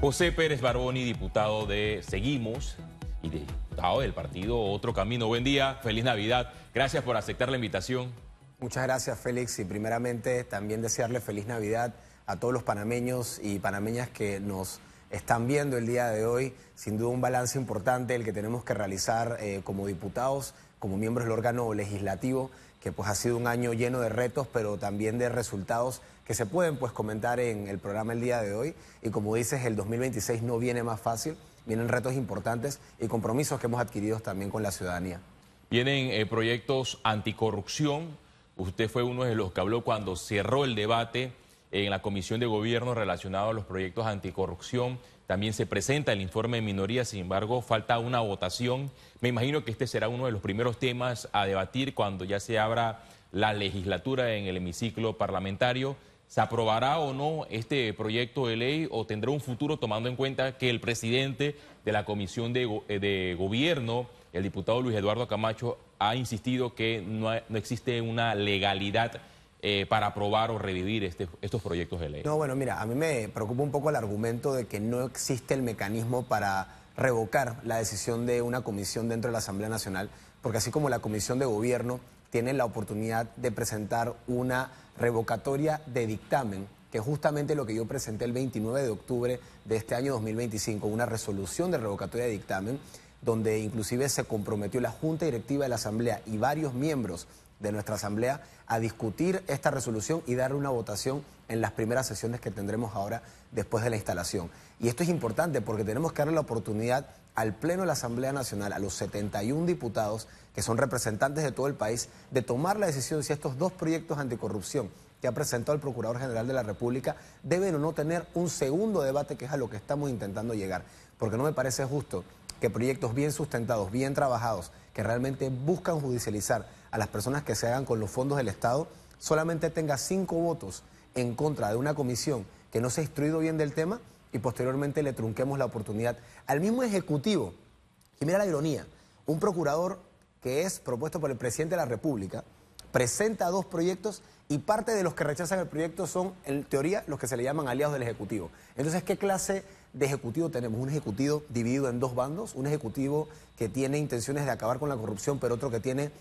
José Pérez Barboni, diputado de Seguimos y diputado del partido Otro Camino. Buen día, feliz Navidad. Gracias por aceptar la invitación. Muchas gracias, Félix, y primeramente también desearle feliz Navidad a todos los panameños y panameñas que nos están viendo el día de hoy. Sin duda un balance importante el que tenemos que realizar como diputados, como miembros del órgano legislativo, que pues ha sido un año lleno de retos, pero también de resultados que se pueden pues comentar en el programa el día de hoy. Y como dices, el 2026 no viene más fácil, vienen retos importantes y compromisos que hemos adquirido también con la ciudadanía. Vienen proyectos anticorrupción. Usted fue uno de los que habló cuando cerró el debate en la Comisión de Gobierno relacionado a los proyectos anticorrupción. También se presenta el informe de minoría, sin embargo, falta una votación. Me imagino que este será uno de los primeros temas a debatir cuando ya se abra la legislatura en el hemiciclo parlamentario. ¿Se aprobará o no este proyecto de ley o tendrá un futuro tomando en cuenta que el presidente de la Comisión de Gobierno, el diputado Luis Eduardo Camacho, ha insistido que no existe una legalidad para aprobar o revivir estos proyectos de ley? No, bueno, mira, a mí me preocupa un poco el argumento de que no existe el mecanismo para revocar la decisión de una comisión dentro de la Asamblea Nacional, porque así como la Comisión de Gobierno tiene la oportunidad de presentar una revocatoria de dictamen, que es justamente lo que yo presenté el 29 de octubre de este año 2025, una resolución de revocatoria de dictamen, donde inclusive se comprometió la Junta Directiva de la Asamblea y varios miembros de nuestra Asamblea a discutir esta resolución y darle una votación en las primeras sesiones que tendremos ahora después de la instalación. Y esto es importante porque tenemos que darle la oportunidad al Pleno de la Asamblea Nacional, a los 71 diputados que son representantes de todo el país, de tomar la decisión si estos dos proyectos anticorrupción que ha presentado el Procurador General de la República deben o no tener un segundo debate, que es a lo que estamos intentando llegar. Porque no me parece justo que proyectos bien sustentados, bien trabajados, que realmente buscan judicializar a las personas que se hagan con los fondos del Estado, solamente tenga 5 votos en contra de una comisión que no se ha instruido bien del tema y posteriormente le trunquemos la oportunidad al mismo Ejecutivo. Y mira la ironía, un procurador que es propuesto por el presidente de la República presenta 2 proyectos y parte de los que rechazan el proyecto son, en teoría, los que se le llaman aliados del Ejecutivo. Entonces, ¿qué clase de Ejecutivo tenemos? Un Ejecutivo dividido en 2 bandos, un Ejecutivo que tiene intenciones de acabar con la corrupción, pero otro que tiene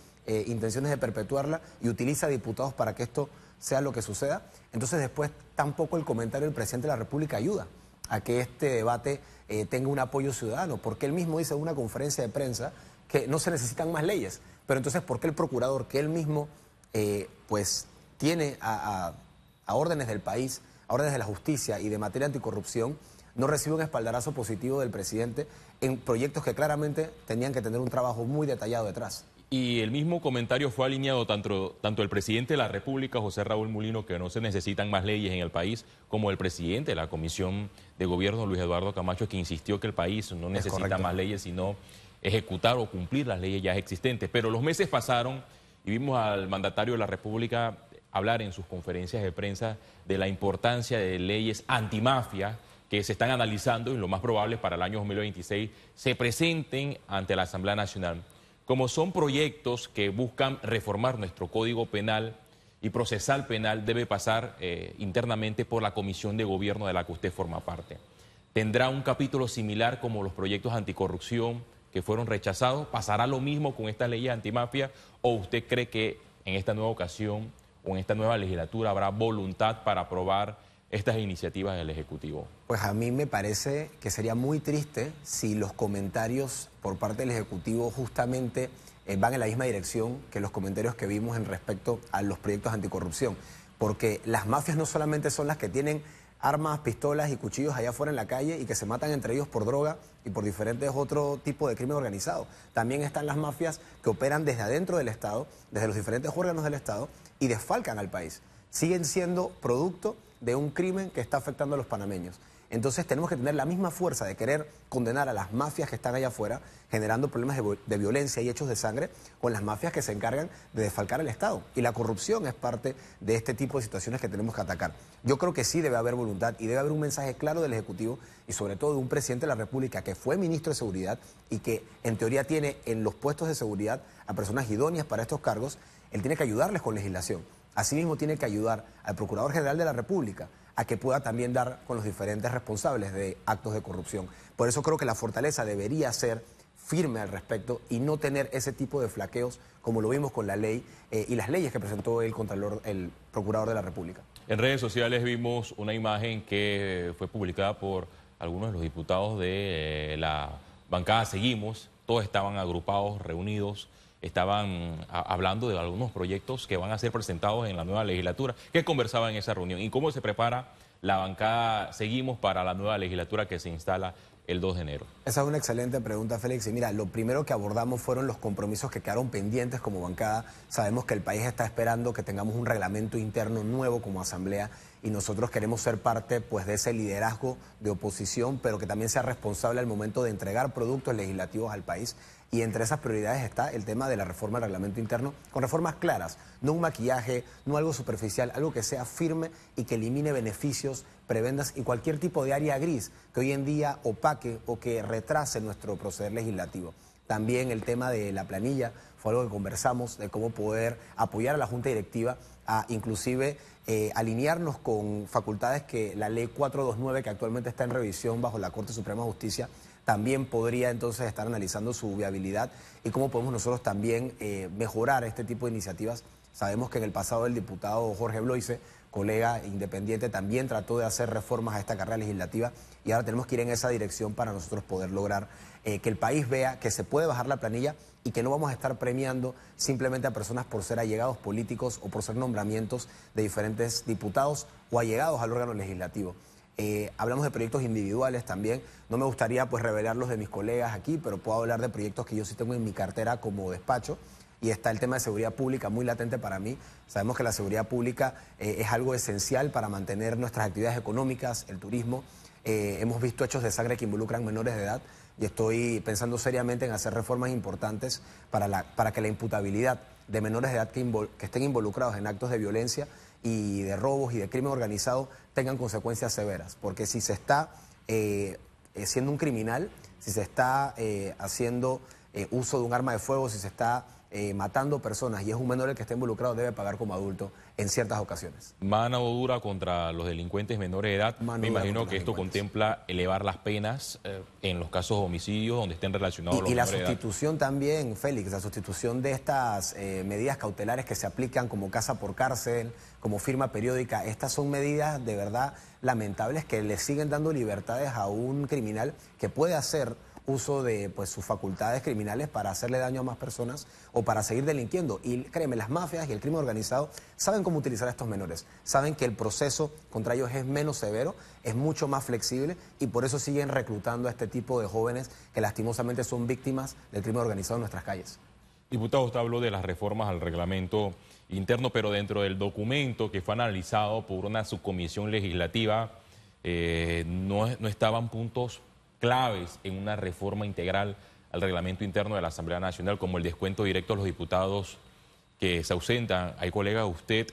intenciones de perpetuarla y utiliza diputados para que esto sea lo que suceda. Entonces, después, tampoco el comentario del presidente de la República ayuda a que este debate tenga un apoyo ciudadano, porque él mismo dice en una conferencia de prensa que no se necesitan más leyes. Pero entonces, ¿por qué el procurador, que él mismo pues tiene a órdenes del país, a órdenes de la justicia y de materia anticorrupción, no recibe un espaldarazo positivo del presidente en proyectos que claramente tenían que tener un trabajo muy detallado detrás? Y el mismo comentario fue alineado tanto el presidente de la República, José Raúl Mulino, que no se necesitan más leyes en el país, como el presidente de la Comisión de Gobierno, Luis Eduardo Camacho, que insistió que el país no necesita más leyes, sino ejecutar o cumplir las leyes ya existentes. Pero los meses pasaron y vimos al mandatario de la República hablar en sus conferencias de prensa de la importancia de leyes antimafia que se están analizando y lo más probable para el año 2026 se presenten ante la Asamblea Nacional. Como son proyectos que buscan reformar nuestro Código Penal y procesal penal, debe pasar internamente por la Comisión de Gobierno de la que usted forma parte. ¿Tendrá un capítulo similar como los proyectos anticorrupción que fueron rechazados? ¿Pasará lo mismo con estas leyes antimafia? ¿O usted cree que en esta nueva ocasión o en esta nueva legislatura habrá voluntad para aprobar estas iniciativas del Ejecutivo? Pues a mí me parece que sería muy triste si los comentarios por parte del Ejecutivo justamente van en la misma dirección que los comentarios que vimos en respecto a los proyectos anticorrupción. Porque las mafias no solamente son las que tienen armas, pistolas y cuchillos allá afuera en la calle y que se matan entre ellos por droga y por diferentes otros tipos de crimen organizado. También están las mafias que operan desde adentro del Estado, desde los diferentes órganos del Estado y desfalcan al país. Siguen siendo producto de un crimen que está afectando a los panameños. Entonces tenemos que tener la misma fuerza de querer condenar a las mafias que están allá afuera, generando problemas de violencia y hechos de sangre, con las mafias que se encargan de desfalcar al Estado. Y la corrupción es parte de este tipo de situaciones que tenemos que atacar. Yo creo que sí debe haber voluntad y debe haber un mensaje claro del Ejecutivo y sobre todo de un presidente de la República que fue ministro de Seguridad y que en teoría tiene en los puestos de seguridad a personas idóneas para estos cargos. Él tiene que ayudarles con legislación. Asimismo, tiene que ayudar al Procurador General de la República a que pueda también dar con los diferentes responsables de actos de corrupción. Por eso creo que la fortaleza debería ser firme al respecto y no tener ese tipo de flaqueos como lo vimos con la ley y las leyes que presentó el Procurador de la República. En redes sociales vimos una imagen que fue publicada por algunos de los diputados de la bancada Seguimos. Todos estaban agrupados, reunidos, estaban hablando de algunos proyectos que van a ser presentados en la nueva legislatura. ¿Qué conversaban en esa reunión? ¿Y cómo se prepara la bancada Seguimos para la nueva legislatura que se instala el 2 de enero? Esa es una excelente pregunta, Félix. Y mira, lo primero que abordamos fueron los compromisos que quedaron pendientes como bancada. Sabemos que el país está esperando que tengamos un reglamento interno nuevo como asamblea y nosotros queremos ser parte pues, de ese liderazgo de oposición, pero que también sea responsable al momento de entregar productos legislativos al país. Y entre esas prioridades está el tema de la reforma del reglamento interno, con reformas claras, no un maquillaje, no algo superficial, algo que sea firme y que elimine beneficios, prebendas y cualquier tipo de área gris que hoy en día opaque o que retrase nuestro proceder legislativo. También el tema de la planilla fue algo que conversamos, de cómo poder apoyar a la Junta Directiva a inclusive alinearnos con facultades que la ley 429, que actualmente está en revisión bajo la Corte Suprema de Justicia, también podría entonces estar analizando su viabilidad y cómo podemos nosotros también mejorar este tipo de iniciativas. Sabemos que en el pasado el diputado Jorge Bloise, colega independiente, también trató de hacer reformas a esta carrera legislativa y ahora tenemos que ir en esa dirección para nosotros poder lograr que el país vea que se puede bajar la planilla y que no vamos a estar premiando simplemente a personas por ser allegados políticos o por ser nombramientos de diferentes diputados o allegados al órgano legislativo. Hablamos de proyectos individuales también. No me gustaría pues revelarlos de mis colegas aquí, pero puedo hablar de proyectos que yo sí tengo en mi cartera como despacho. Y está el tema de seguridad pública muy latente para mí. Sabemos que la seguridad pública es algo esencial para mantener nuestras actividades económicas, el turismo. Hemos visto hechos de sangre que involucran menores de edad y estoy pensando seriamente en hacer reformas importantes para que la imputabilidad de menores de edad que estén involucrados en actos de violencia y de robos y de crimen organizado tengan consecuencias severas. Porque si se está siendo un criminal, si se está haciendo uso de un arma de fuego, si se está matando personas y es un menor el que está involucrado, debe pagar como adulto en ciertas ocasiones. Mano dura contra los delincuentes menores de edad. Me imagino que esto contempla elevar las penas en los casos de homicidios donde estén relacionados los menores de edad. Y la sustitución también, Félix, la sustitución de estas medidas cautelares que se aplican como casa por cárcel, como firma periódica. Estas son medidas de verdad lamentables que le siguen dando libertades a un criminal que puede hacer uso de pues, sus facultades criminales para hacerle daño a más personas o para seguir delinquiendo. Y créeme, las mafias y el crimen organizado saben cómo utilizar a estos menores, saben que el proceso contra ellos es menos severo, es mucho más flexible y por eso siguen reclutando a este tipo de jóvenes que lastimosamente son víctimas del crimen organizado en nuestras calles. Diputado, usted habló de las reformas al reglamento interno, pero dentro del documento que fue analizado por una subcomisión legislativa no estaban puntos claves en una reforma integral al reglamento interno de la Asamblea Nacional, como el descuento directo a los diputados que se ausentan. Hay colega de usted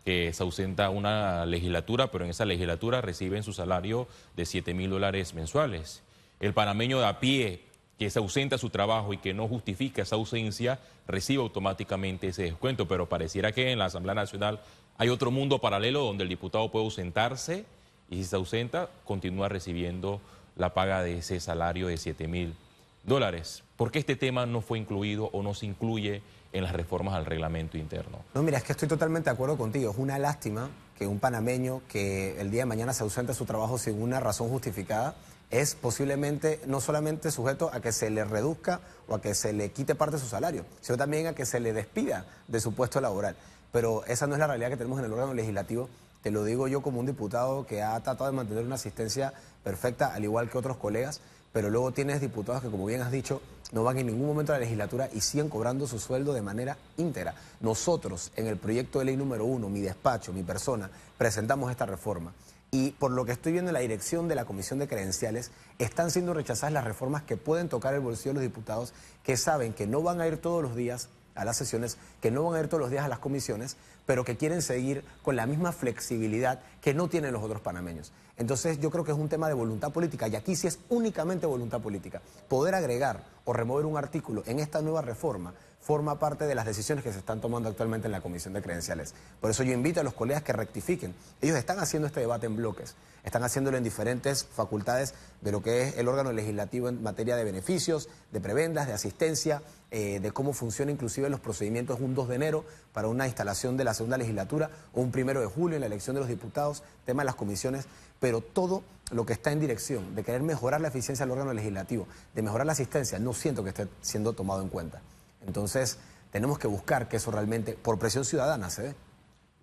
que se ausenta una legislatura, pero en esa legislatura reciben su salario de $7.000 mensuales. El panameño de a pie que se ausenta a su trabajo y que no justifica esa ausencia, recibe automáticamente ese descuento, pero pareciera que en la Asamblea Nacional hay otro mundo paralelo donde el diputado puede ausentarse y si se ausenta continúa recibiendo la paga de ese salario de $7.000. ¿Por qué este tema no fue incluido o no se incluye en las reformas al reglamento interno? No, mira, es que estoy totalmente de acuerdo contigo. Es una lástima que un panameño que el día de mañana se ausente de su trabajo sin una razón justificada es posiblemente no solamente sujeto a que se le reduzca o a que se le quite parte de su salario, sino también a que se le despida de su puesto laboral. Pero esa no es la realidad que tenemos en el órgano legislativo. Te lo digo yo como un diputado que ha tratado de mantener una asistencia perfecta, al igual que otros colegas, pero luego tienes diputados que, como bien has dicho, no van en ningún momento a la legislatura y siguen cobrando su sueldo de manera íntegra. Nosotros, en el proyecto de ley número 1, mi despacho, mi persona, presentamos esta reforma. Y por lo que estoy viendo en la dirección de la Comisión de Credenciales, están siendo rechazadas las reformas que pueden tocar el bolsillo de los diputados, que saben que no van a ir todos los días a las sesiones, que no van a ir todos los días a las comisiones, pero que quieren seguir con la misma flexibilidad que no tienen los otros panameños. Entonces yo creo que es un tema de voluntad política, y aquí sí es únicamente voluntad política. Poder agregar o remover un artículo en esta nueva reforma forma parte de las decisiones que se están tomando actualmente en la Comisión de Credenciales. Por eso yo invito a los colegas que rectifiquen. Ellos están haciendo este debate en bloques, están haciéndolo en diferentes facultades de lo que es el órgano legislativo en materia de beneficios, de prebendas, de asistencia, de cómo funciona inclusive los procedimientos un 2 de enero para una instalación de la segunda legislatura o un 1 de julio en la elección de los diputados, tema de las comisiones, pero todo lo que está en dirección de querer mejorar la eficiencia del órgano legislativo, de mejorar la asistencia, no siento que esté siendo tomado en cuenta. Entonces, tenemos que buscar que eso realmente, por presión ciudadana, se dé.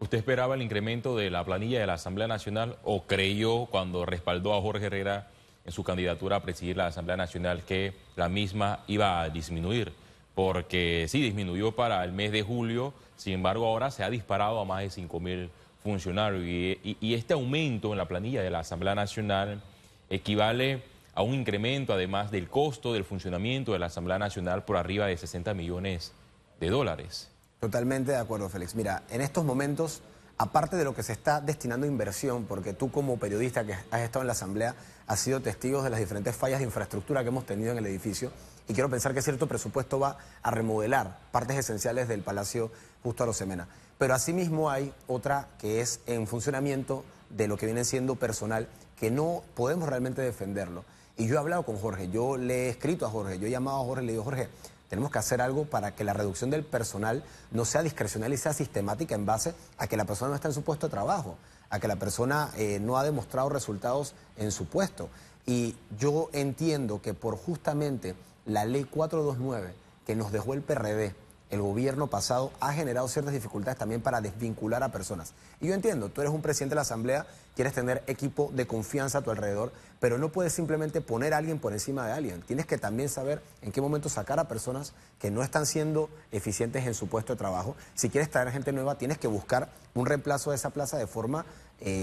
¿Usted esperaba el incremento de la planilla de la Asamblea Nacional o creyó cuando respaldó a Jorge Herrera en su candidatura a presidir la Asamblea Nacional que la misma iba a disminuir? Porque sí, disminuyó para el mes de julio, sin embargo ahora se ha disparado a más de 5.000 funcionarios y este aumento en la planilla de la Asamblea Nacional equivale a un incremento, además del costo del funcionamiento de la Asamblea Nacional, por arriba de 60 millones de dólares. Totalmente de acuerdo, Félix. Mira, en estos momentos, aparte de lo que se está destinando a inversión, porque tú como periodista que has estado en la Asamblea, has sido testigo de las diferentes fallas de infraestructura que hemos tenido en el edificio, y quiero pensar que cierto presupuesto va a remodelar partes esenciales del Palacio Justo Arosemena. Pero asimismo hay otra que es en funcionamiento de lo que viene siendo personal, que no podemos realmente defenderlo. Y yo he hablado con Jorge, yo le he escrito a Jorge, yo he llamado a Jorge y le digo, Jorge, tenemos que hacer algo para que la reducción del personal no sea discrecional y sea sistemática en base a que la persona no está en su puesto de trabajo, a que la persona no ha demostrado resultados en su puesto. Y yo entiendo que por justamente la ley 429 que nos dejó el PRD, el gobierno pasado, ha generado ciertas dificultades también para desvincular a personas. Y yo entiendo, tú eres un presidente de la Asamblea, quieres tener equipo de confianza a tu alrededor, pero no puedes simplemente poner a alguien por encima de alguien. Tienes que también saber en qué momento sacar a personas que no están siendo eficientes en su puesto de trabajo. Si quieres traer gente nueva, tienes que buscar un reemplazo de esa plaza de forma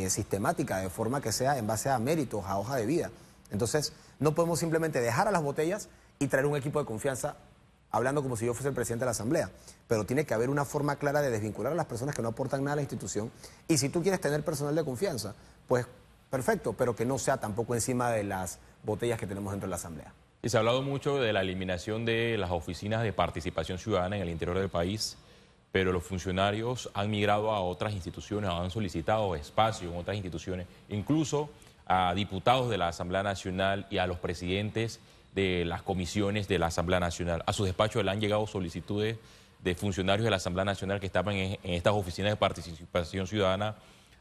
sistemática, de forma que sea en base a méritos, a hoja de vida. Entonces, no podemos simplemente dejar a las botellas y traer un equipo de confianza hablando como si yo fuese el presidente de la Asamblea, pero tiene que haber una forma clara de desvincular a las personas que no aportan nada a la institución, y si tú quieres tener personal de confianza, pues perfecto, pero que no sea tampoco encima de las botellas que tenemos dentro de la Asamblea. Y se ha hablado mucho de la eliminación de las oficinas de participación ciudadana en el interior del país, pero los funcionarios han migrado a otras instituciones, han solicitado espacio en otras instituciones, incluso a diputados de la Asamblea Nacional y a los presidentes de las comisiones de la Asamblea Nacional. A su despacho le han llegado solicitudes de funcionarios de la Asamblea Nacional que estaban en estas oficinas de participación ciudadana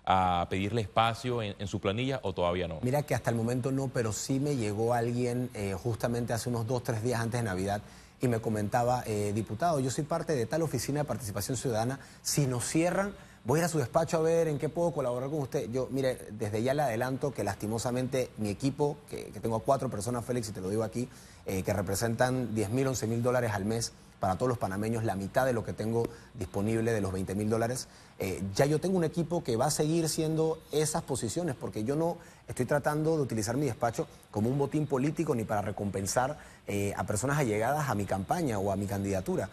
a pedirle espacio en su planilla, ¿o todavía no? Mira que hasta el momento no, pero sí me llegó alguien justamente hace unos 2 o 3 días antes de Navidad y me comentaba, diputado, yo soy parte de tal oficina de participación ciudadana, si nos cierran, voy a ir a su despacho a ver en qué puedo colaborar con usted. Yo, mire, desde ya le adelanto que lastimosamente mi equipo, que tengo 4 personas, Félix, y te lo digo aquí, que representan 10.000, 11.000 dólares al mes para todos los panameños, la mitad de lo que tengo disponible de los 20.000 dólares. Ya yo tengo un equipo que va a seguir siendo esas posiciones, porque yo no estoy tratando de utilizar mi despacho como un botín político ni para recompensar a personas allegadas a mi campaña o a mi candidatura.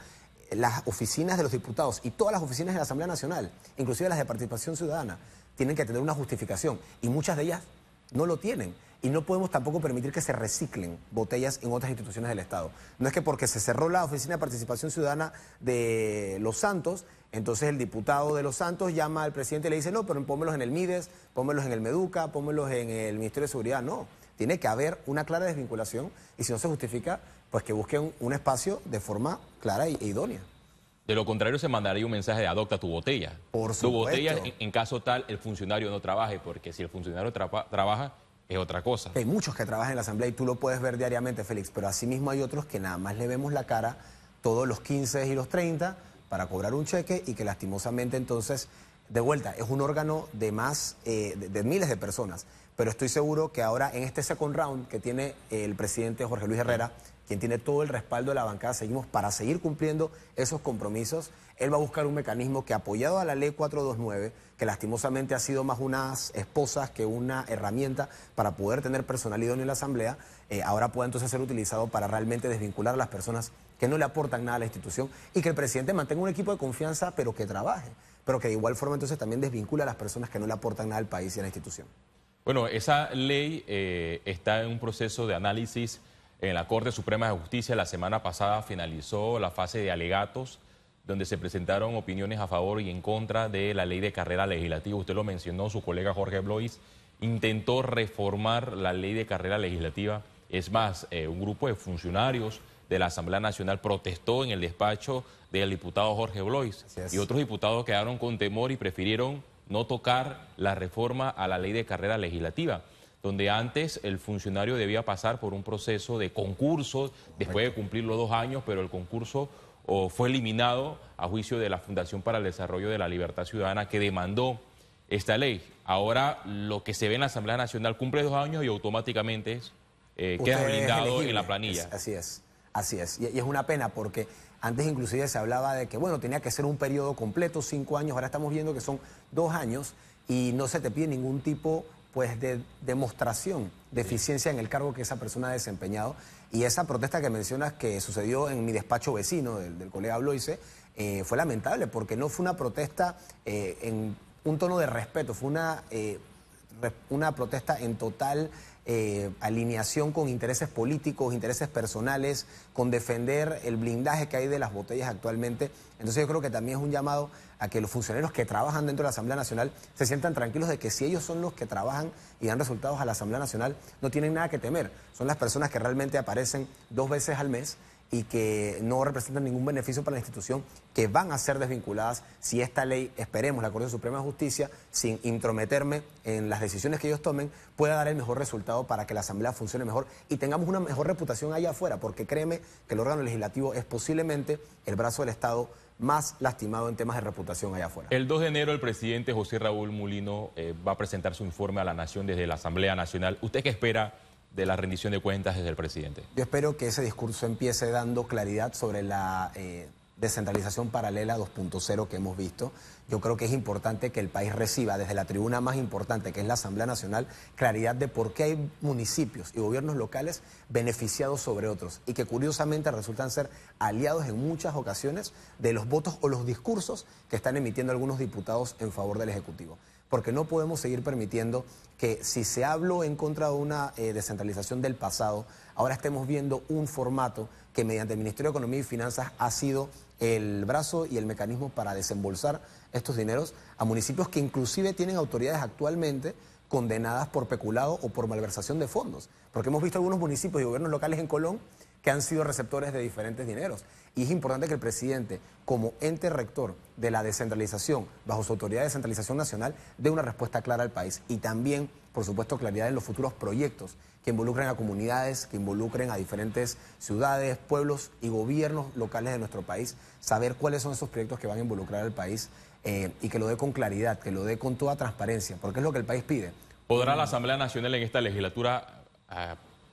Las oficinas de los diputados y todas las oficinas de la Asamblea Nacional, inclusive las de participación ciudadana, tienen que tener una justificación y muchas de ellas no lo tienen. Y no podemos tampoco permitir que se reciclen botellas en otras instituciones del Estado. No es que porque se cerró la oficina de participación ciudadana de Los Santos, entonces el diputado de Los Santos llama al presidente y le dice, no, pero pónmelos en el Mides, pónmelos en el Meduca, pónmelos en el Ministerio de Seguridad. No, tiene que haber una clara desvinculación y si no se justifica, pues que busquen un espacio de forma clara e idónea. De lo contrario, se mandaría un mensaje de adopta tu botella. Por supuesto. Tu botella, en caso tal, el funcionario no trabaje, porque si el funcionario trabaja, es otra cosa. Hay muchos que trabajan en la Asamblea y tú lo puedes ver diariamente, Félix, pero asimismo hay otros que nada más le vemos la cara todos los 15 y los 30 para cobrar un cheque y que lastimosamente entonces, de vuelta, es un órgano de más de miles de personas. Pero estoy seguro que ahora en este second round que tiene el presidente Jorge Luis Herrera, quien tiene todo el respaldo de la bancada, seguimos para seguir cumpliendo esos compromisos. Él va a buscar un mecanismo que, apoyado a la ley 429, que lastimosamente ha sido más unas esposas que una herramienta para poder tener personal idóneo en la Asamblea, ahora pueda entonces ser utilizado para realmente desvincular a las personas que no le aportan nada a la institución y que el presidente mantenga un equipo de confianza, pero que trabaje. pero que de igual forma entonces también desvincula a las personas que no le aportan nada al país y a la institución. Bueno, esa ley está en un proceso de análisis en la Corte Suprema de Justicia. La semana pasada finalizó la fase de alegatos, donde se presentaron opiniones a favor y en contra de la ley de carrera legislativa. Usted lo mencionó, su colega Jorge Blois intentó reformar la ley de carrera legislativa. Es más, un grupo de funcionarios de la Asamblea Nacional protestó en el despacho del diputado Jorge Blois y otros diputados quedaron con temor y prefirieron no tocar la reforma a la ley de carrera legislativa, donde antes el funcionario debía pasar por un proceso de concurso después de cumplir los 2 años, pero el concurso fue eliminado a juicio de la Fundación para el Desarrollo de la Libertad Ciudadana, que demandó esta ley. Ahora lo que se ve en la Asamblea Nacional cumple 2 años y automáticamente queda blindado en la planilla. Así es. Y es una pena porque antes inclusive se hablaba de que, bueno, tenía que ser un periodo completo, 5 años, ahora estamos viendo que son 2 años y no se te pide ningún tipo pues de demostración de eficiencia en el cargo que esa persona ha desempeñado. Y esa protesta que mencionas que sucedió en mi despacho vecino del colega Bloise fue lamentable porque no fue una protesta en un tono de respeto, fue una protesta en total alineación con intereses políticos, intereses personales, con defender el blindaje que hay de las botellas actualmente. Entonces yo creo que también es un llamado a que los funcionarios que trabajan dentro de la Asamblea Nacional se sientan tranquilos de que si ellos son los que trabajan y dan resultados a la Asamblea Nacional, no tienen nada que temer. Son las personas que realmente aparecen 2 veces al mes y que no representan ningún beneficio para la institución, que van a ser desvinculadas si esta ley, esperemos, la Corte Suprema de Justicia, sin intrometerme en las decisiones que ellos tomen, pueda dar el mejor resultado para que la Asamblea funcione mejor y tengamos una mejor reputación allá afuera, porque créeme que el órgano legislativo es posiblemente el brazo del Estado más lastimado en temas de reputación allá afuera. El 2 de enero el presidente José Raúl Mulino va a presentar su informe a la Nación desde la Asamblea Nacional. ¿Usted qué espera de la rendición de cuentas desde el presidente? Yo espero que ese discurso empiece dando claridad sobre la descentralización paralela 2.0 que hemos visto. Yo creo que es importante que el país reciba desde la tribuna más importante, que es la Asamblea Nacional, claridad de por qué hay municipios y gobiernos locales beneficiados sobre otros y que curiosamente resultan ser aliados en muchas ocasiones de los votos o los discursos que están emitiendo algunos diputados en favor del Ejecutivo. Porque no podemos seguir permitiendo que si se habló en contra de una descentralización del pasado, ahora estemos viendo un formato que mediante el Ministerio de Economía y Finanzas ha sido el brazo y el mecanismo para desembolsar estos dineros a municipios que inclusive tienen autoridades actualmente condenadas por peculado o por malversación de fondos. Porque hemos visto algunos municipios y gobiernos locales en Colón que han sido receptores de diferentes dineros. Y es importante que el presidente, como ente rector de la descentralización, bajo su autoridad de descentralización nacional, dé una respuesta clara al país. Y también, por supuesto, claridad en los futuros proyectos que involucren a comunidades, que involucren a diferentes ciudades, pueblos y gobiernos locales de nuestro país, saber cuáles son esos proyectos que van a involucrar al país y que lo dé con claridad, que lo dé con toda transparencia, porque es lo que el país pide. ¿Podrá la Asamblea Nacional en esta legislatura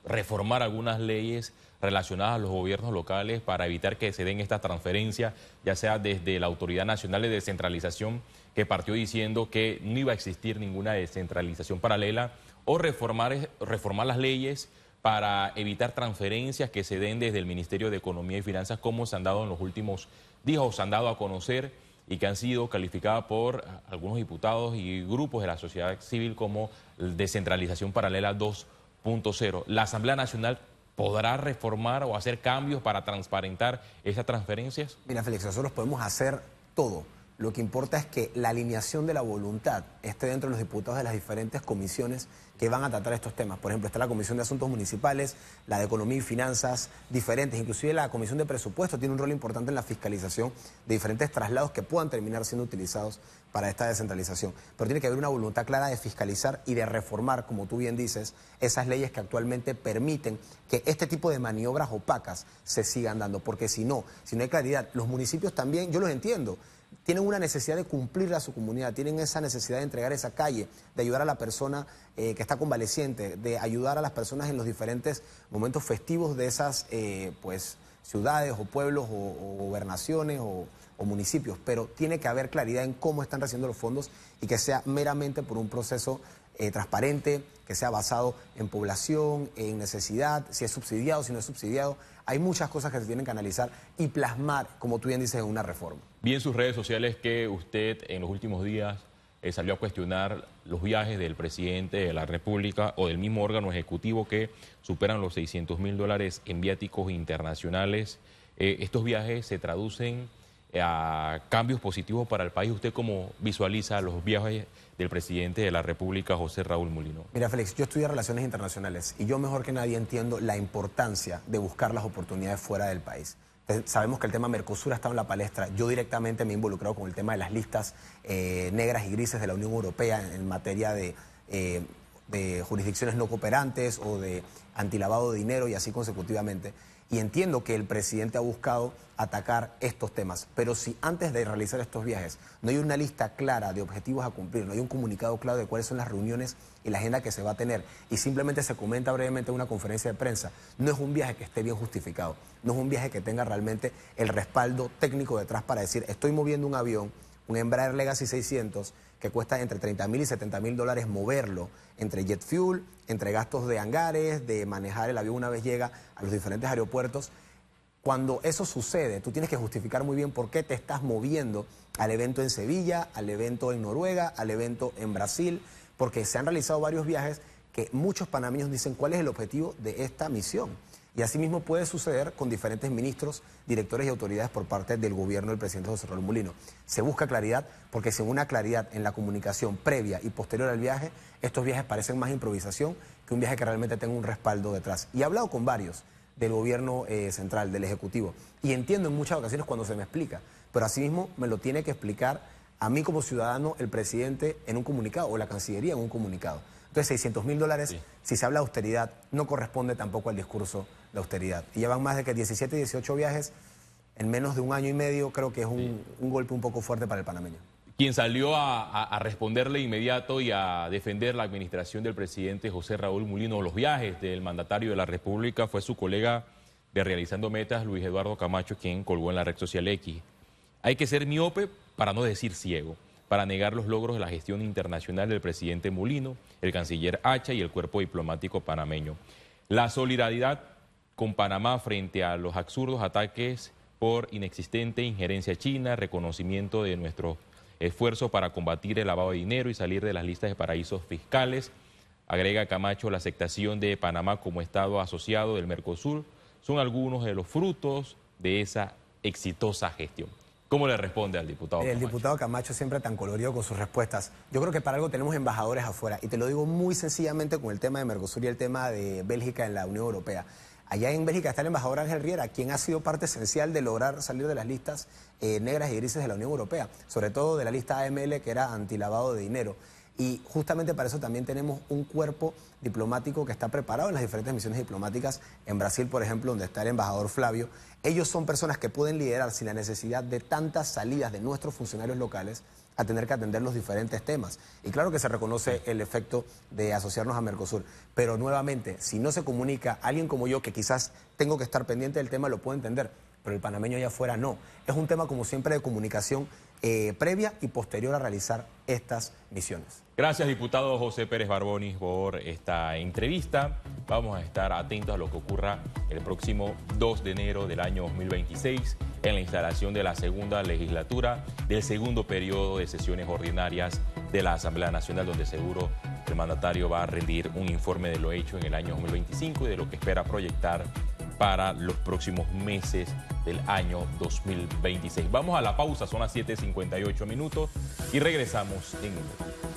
reformar algunas leyes relacionadas a los gobiernos locales para evitar que se den estas transferencias, ya sea desde la Autoridad Nacional de Descentralización, que partió diciendo que no iba a existir ninguna descentralización paralela, o reformar las leyes para evitar transferencias que se den desde el Ministerio de Economía y Finanzas, como se han dado en los últimos días o se han dado a conocer y que han sido calificadas por algunos diputados y grupos de la sociedad civil como descentralización paralela 2.0? ¿La Asamblea Nacional podrá reformar o hacer cambios para transparentar esas transferencias? Mira, Félix, nosotros podemos hacer todo. Lo que importa es que la alineación de la voluntad esté dentro de los diputados de las diferentes comisiones que van a tratar estos temas. Por ejemplo, está la Comisión de Asuntos Municipales, la de Economía y Finanzas, diferentes. Inclusive la Comisión de Presupuesto tiene un rol importante en la fiscalización de diferentes traslados que puedan terminar siendo utilizados para esta descentralización. Pero tiene que haber una voluntad clara de fiscalizar y de reformar, como tú bien dices, esas leyes que actualmente permiten que este tipo de maniobras opacas se sigan dando. Porque si no hay claridad, los municipios también, yo los entiendo, tienen una necesidad de cumplirle a su comunidad, tienen esa necesidad de entregar esa calle, de ayudar a la persona que está convaleciente, de ayudar a las personas en los diferentes momentos festivos de esas ciudades o pueblos o gobernaciones o municipios, pero tiene que haber claridad en cómo están recibiendo los fondos y que sea meramente por un proceso transparente, que sea basado en población, en necesidad, si es subsidiado, si no es subsidiado. Hay muchas cosas que se tienen que analizar y plasmar, como tú bien dices, en una reforma. Vi en sus redes sociales que usted en los últimos días salió a cuestionar los viajes del presidente de la República o del mismo órgano ejecutivo que superan los $600.000 en viáticos internacionales. Estos viajes se traducen a cambios positivos para el país. ¿Usted cómo visualiza los viajes del presidente de la República, José Raúl Mulino? Mira, Félix, yo estudié Relaciones Internacionales y yo mejor que nadie entiendo la importancia de buscar las oportunidades fuera del país. Sabemos que el tema Mercosur ha estado en la palestra. Yo directamente me he involucrado con el tema de las listas negras y grises de la Unión Europea en materia de jurisdicciones no cooperantes o de antilavado de dinero y así consecutivamente. Y entiendo que el presidente ha buscado atacar estos temas, pero si antes de realizar estos viajes no hay una lista clara de objetivos a cumplir, no hay un comunicado claro de cuáles son las reuniones y la agenda que se va a tener, y simplemente se comenta brevemente en una conferencia de prensa, no es un viaje que esté bien justificado, no es un viaje que tenga realmente el respaldo técnico detrás para decir, estoy moviendo un avión, un Embraer Legacy 600, que cuesta entre $30.000 y $70.000 moverlo, entre jet fuel, entre gastos de hangares, de manejar el avión una vez llega a los diferentes aeropuertos. Cuando eso sucede, tú tienes que justificar muy bien por qué te estás moviendo al evento en Sevilla, al evento en Noruega, al evento en Brasil, porque se han realizado varios viajes que muchos panameños dicen cuál es el objetivo de esta misión. Y asimismo puede suceder con diferentes ministros, directores y autoridades por parte del gobierno del presidente José Raúl Mulino. Se busca claridad porque sin una claridad en la comunicación previa y posterior al viaje, estos viajes parecen más improvisación que un viaje que realmente tenga un respaldo detrás. Y he hablado con varios del gobierno central, del Ejecutivo, y entiendo en muchas ocasiones cuando se me explica, pero asimismo me lo tiene que explicar a mí como ciudadano el presidente en un comunicado o la Cancillería en un comunicado. Entonces, $600.000, sí, si se habla de austeridad, no corresponde tampoco al discurso de austeridad. Y llevan más de que 17, 18 viajes en menos de un año y medio, creo que es un golpe un poco fuerte para el panameño. Quien salió a responderle inmediato y a defender la administración del presidente José Raúl Mulino, los viajes del mandatario de la República, fue su colega de Realizando Metas, Luis Eduardo Camacho, quien colgó en la red social X. Hay que ser miope, para no decir ciego, para negar los logros de la gestión internacional del presidente Mulino, el canciller Hacha y el cuerpo diplomático panameño. La solidaridad con Panamá frente a los absurdos ataques por inexistente injerencia china, reconocimiento de nuestro esfuerzo para combatir el lavado de dinero y salir de las listas de paraísos fiscales, agrega Camacho, la aceptación de Panamá como Estado asociado del Mercosur, son algunos de los frutos de esa exitosa gestión. ¿Cómo le responde al diputado Camacho? El diputado Camacho siempre tan colorido con sus respuestas. Yo creo que para algo tenemos embajadores afuera, y te lo digo muy sencillamente con el tema de Mercosur y el tema de Bélgica en la Unión Europea. Allá en Bélgica está el embajador Ángel Riera, quien ha sido parte esencial de lograr salir de las listas negras y grises de la Unión Europea, sobre todo de la lista AML, que era antilavado de dinero. Y justamente para eso también tenemos un cuerpo diplomático que está preparado en las diferentes misiones diplomáticas. En Brasil, por ejemplo, donde está el embajador Flavio, ellos son personas que pueden liderar sin la necesidad de tantas salidas de nuestros funcionarios locales a tener que atender los diferentes temas. Y claro que se reconoce el efecto de asociarnos a Mercosur, pero nuevamente, si no se comunica, alguien como yo, que quizás tengo que estar pendiente del tema, lo puedo entender, pero el panameño allá afuera no. Es un tema, como siempre, de comunicación previa y posterior a realizar estas misiones. Gracias, diputado José Pérez Barbonis, por esta entrevista. Vamos a estar atentos a lo que ocurra el próximo 2 de enero del año 2026 en la instalación de la segunda legislatura del segundo periodo de sesiones ordinarias de la Asamblea Nacional, donde seguro el mandatario va a rendir un informe de lo hecho en el año 2025 y de lo que espera proyectar para los próximos meses del año 2026. Vamos a la pausa, son las 7:58 minutos y regresamos en un momento.